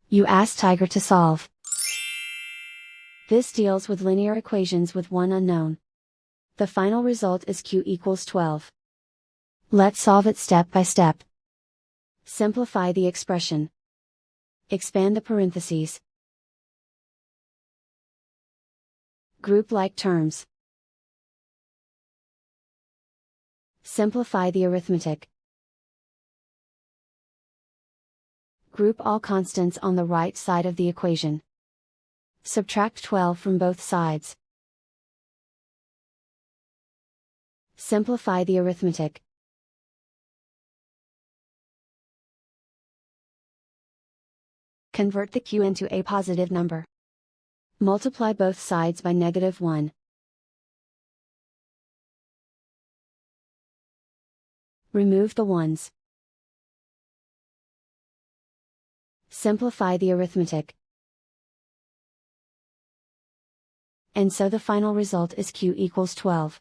You ask Tiger to solve. This deals with linear equations with one unknown. The final result is q equals 12. Let's solve it step by step. Simplify the expression. Expand the parentheses. Group like terms. Simplify the arithmetic. Group all constants on the right side of the equation. Subtract 12 from both sides. Simplify the arithmetic. Convert the q into a positive number. Multiply both sides by -1. Remove the ones. Simplify the arithmetic. And so the final result is q equals 12.